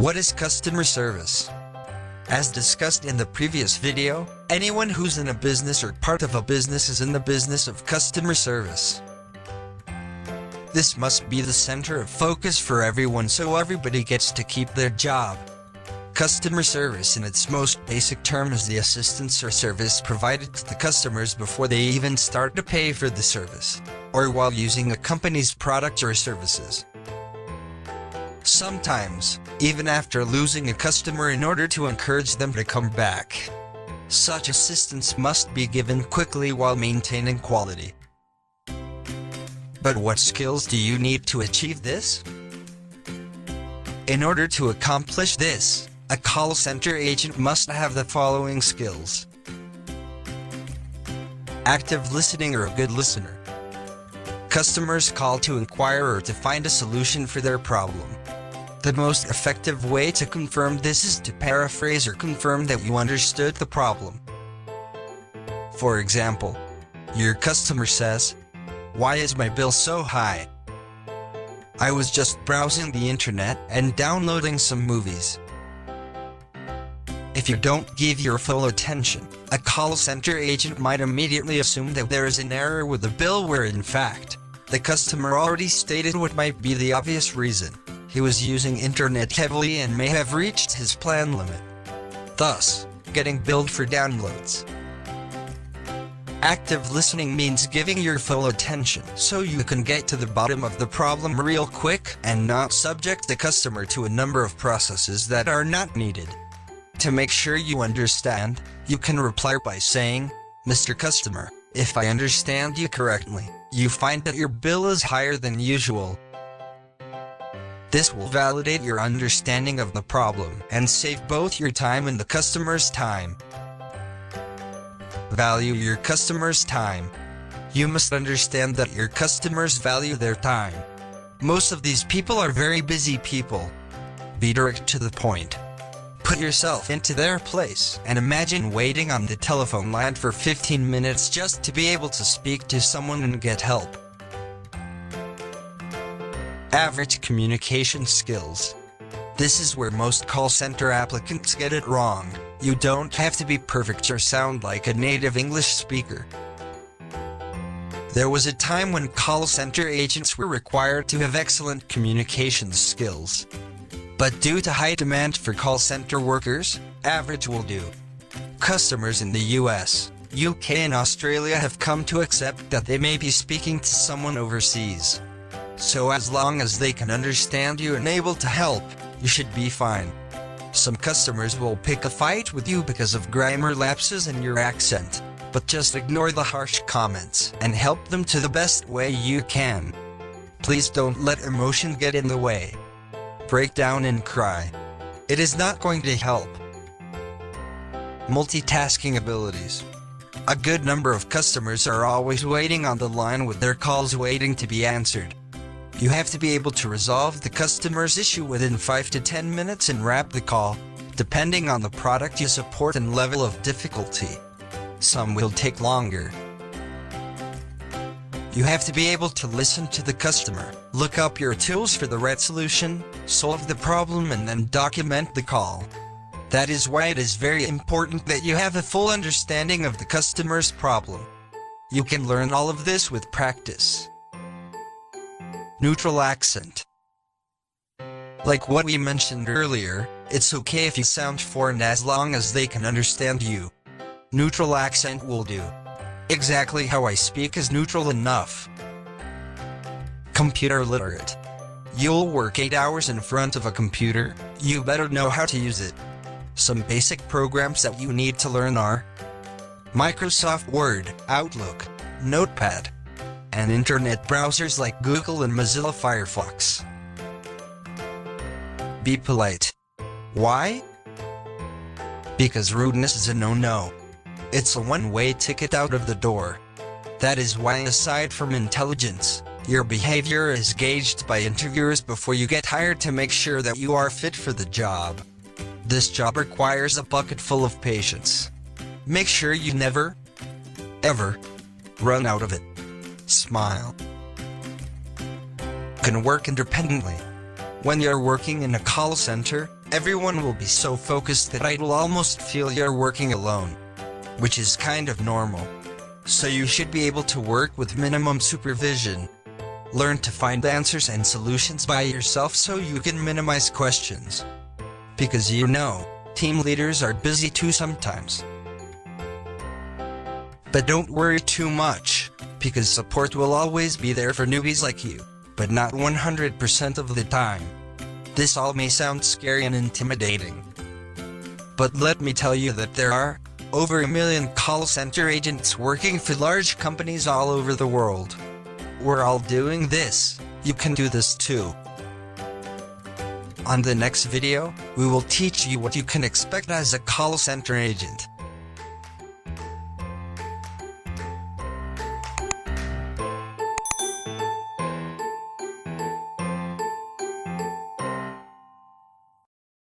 What is customer service? As discussed in the previous video, anyone who's in a business or part of a business is in the business of customer service. This must be the center of focus for everyone so everybody gets to keep their job. Customer service in its most basic term is the assistance or service provided to the customers before they even start to pay for the service, or while using a company's products or services. Sometimes, even after losing a customer in order to encourage them to come back. Such assistance must be given quickly while maintaining quality. But what skills do you need to achieve this? In order to accomplish this, a call center agent must have the following skills. Active listening or a good listener. Customers call to inquire or to find a solution for their problem. The most effective way to confirm this is to paraphrase or confirm that you understood the problem. For example, your customer says, "Why is my bill so high? I was just browsing the internet and downloading some movies." If you don't give your full attention, a call center agent might immediately assume that there is an error with the bill where in fact, the customer already stated what might be the obvious reason. He was using internet heavily and may have reached his plan limit, thus getting billed for downloads. Active listening means giving your full attention so you can get to the bottom of the problem real quick and not subject the customer to a number of processes that are not needed. To make sure you understand, you can reply by saying, "Mr. Customer, if I understand you correctly, you find that your bill is higher than usual." This will validate your understanding of the problem and save both your time and the customer's time. Value your customer's time. You must understand that your customers value their time. Most of these people are very busy people. Be direct to the point. Put yourself into their place and imagine waiting on the telephone line for 15 minutes just to be able to speak to someone and get help. Average communication skills. This is where most call center applicants get it wrong. You don't have to be perfect or sound like a native English speaker. There was a time when call center agents were required to have excellent communication skills. But due to high demand for call center workers, average will do. Customers in the US, UK and Australia have come to accept that they may be speaking to someone overseas. So as long as they can understand you and able to help, you should be fine. Some customers will pick a fight with you because of grammar lapses in your accent, but just ignore the harsh comments and help them to the best way you can. Please don't let emotion get in the way. Break down and cry. It is not going to help. Multitasking abilities. A good number of customers are always waiting on the line with their calls waiting to be answered. You have to be able to resolve the customer's issue within 5 to 10 minutes and wrap the call, depending on the product you support and level of difficulty. Some will take longer. You have to be able to listen to the customer, look up your tools for the right solution, solve the problem and then document the call. That is why it is very important that you have a full understanding of the customer's problem. You can learn all of this with practice. Neutral accent. Like what we mentioned earlier, it's okay if you sound foreign as long as they can understand you. Neutral accent will do. Exactly how I speak is neutral enough. Computer literate. You'll work 8 hours in front of a computer, you better know how to use it. Some basic programs that you need to learn are Microsoft Word, Outlook, Notepad, and internet browsers like Google and Mozilla Firefox. Be polite. Why? Because rudeness is a no-no. It's a one-way ticket out of the door. That is why, aside from intelligence, your behavior is gauged by interviewers before you get hired to make sure that you are fit for the job. This job requires a bucket full of patience. Make sure you never, ever, run out of it. Smile. Can work independently. When you're working in a call center, Everyone will be so focused that it'll almost feel you're working alone, which is kind of normal. So you should be able to work with minimum supervision. Learn to find answers and solutions by yourself so you can minimize questions. Because team leaders are busy too sometimes. But don't worry too much, because support will always be there for newbies like you, but not 100% of the time. This all may sound scary and intimidating, but let me tell you that there are over 1 million call center agents working for large companies all over the world. We're all doing this. You can do this too. On the next video, we will teach you what you can expect as a call center agent.